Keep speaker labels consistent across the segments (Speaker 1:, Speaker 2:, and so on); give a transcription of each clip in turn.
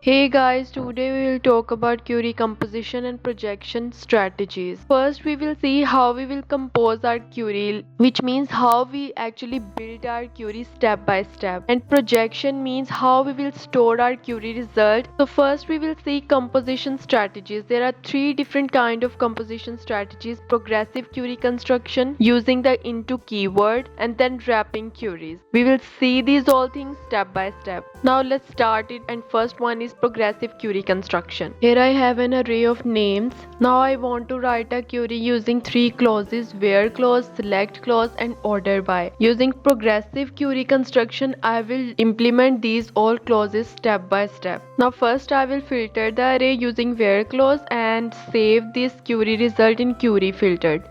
Speaker 1: Hey guys, today we will talk about query composition and projection strategies. First, we will see how we will compose our query, which means how we actually build our query step by step. And projection means how we will store our query result. So first we will see composition strategies. There are three different kind of composition strategies: progressive query construction, using the into keyword, and then wrapping queries. We will see these all things step by step. Now let's start it, and first one is progressive query construction. Here I have an array of names. Now I want to write a query using three clauses: where clause, select clause, and order by. Using progressive query construction, I will implement these all clauses step by step. Now first I will filter the array using where clause and save this query result in query filtered.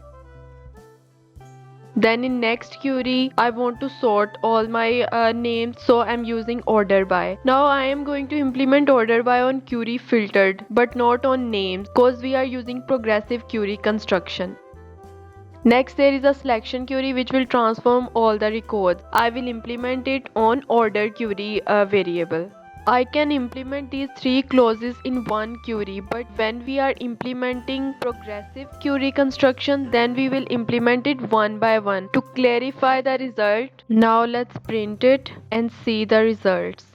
Speaker 1: Then in next query, I want to sort all my names, so I'm using order by. Now I am going to implement order by on query filtered, but not on names, because we are using progressive query construction. Next, there is a selection query which will transform all the records. I will implement it on order query variable. I can implement these three clauses in one query, but when we are implementing progressive query construction, then we will implement it one by one to clarify the result. Now let's print it and see the results.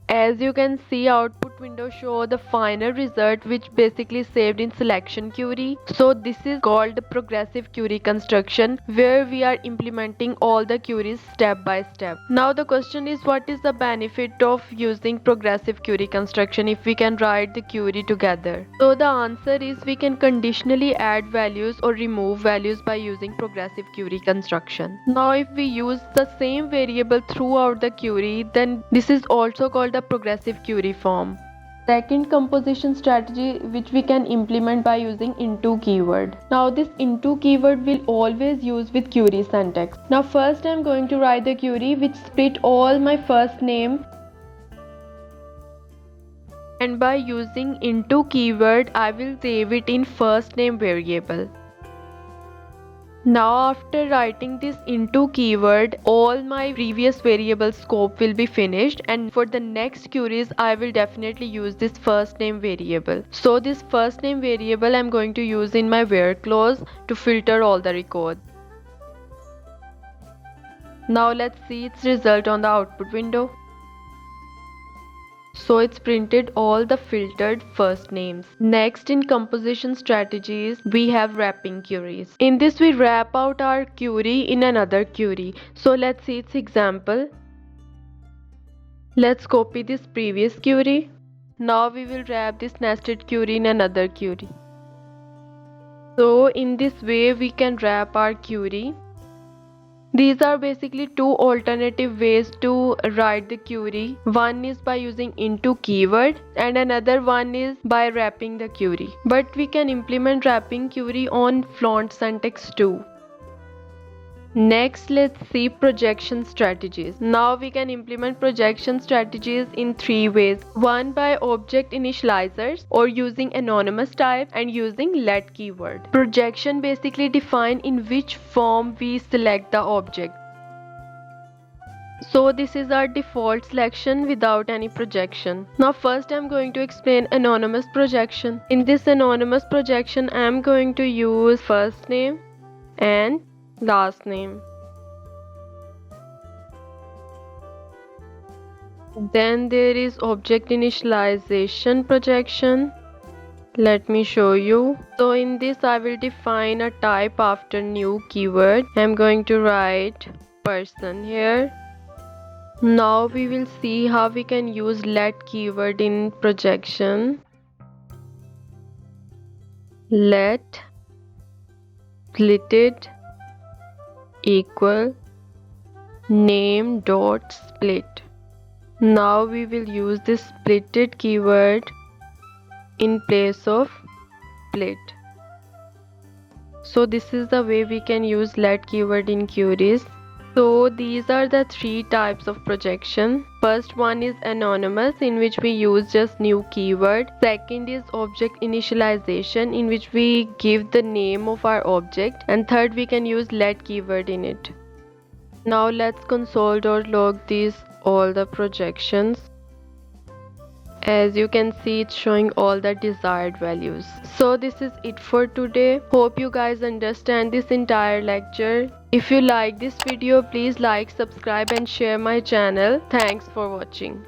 Speaker 1: As you can see, output window show the final result, which basically saved in selection query. So this is called progressive query construction, where we are implementing all the queries step by step. Now the question is, what is the benefit of using progressive query construction if we can write the query together? So the answer is, we can conditionally add values or remove values by using progressive query construction. Now if we use the same variable throughout the query, then this is also called the progressive query form. Second composition strategy which we can implement by using into keyword. Now this into keyword will always use with query syntax. Now first I am going to write the query which split all my first name, and by using into keyword I will save it in first name variable. Now after writing this into keyword, all my previous variable scope will be finished, and for the next queries I will definitely use this first name variable. So this first name variable I'm going to use in my where clause to filter all the records. Now let's see its result on the output window. So it's printed all the filtered first names. Next, in composition strategies, we have wrapping queries. In this we wrap out our query in another query. So let's see its example. Let's copy this previous query. Now we will wrap this nested query in another query. So in this way we can wrap our query. These are basically two alternative ways to write the query. One is by using into keyword and another one is by wrapping the query. But we can implement wrapping query on Fluent Syntax too. Next, let's see projection strategies. Now we can implement projection strategies in three ways. One, by object initializers or using anonymous type, and using let keyword. Projection basically define in which form we select the object. So this is our default selection without any projection. Now first I'm going to explain anonymous projection. In this anonymous projection I'm going to use first name and last name. Then there is object initialization projection. Let me show you. So in this I will define a type after new keyword. I'm going to write person here. Now we will see how we can use let keyword in projection. Let splitted equal name dot split. Now we will use this splitted keyword in place of split. So this is the way we can use let keyword in queries. So these are the three types of projection. First one is anonymous, in which we use just new keyword. Second is object initialization, in which we give the name of our object. And third, we can use let keyword in it. Now let's console.log these all the projections. As you can see, it's showing all the desired values. So this is it for today. Hope you guys understand this entire lecture. If you like this video, please like, subscribe and share my channel. Thanks for watching.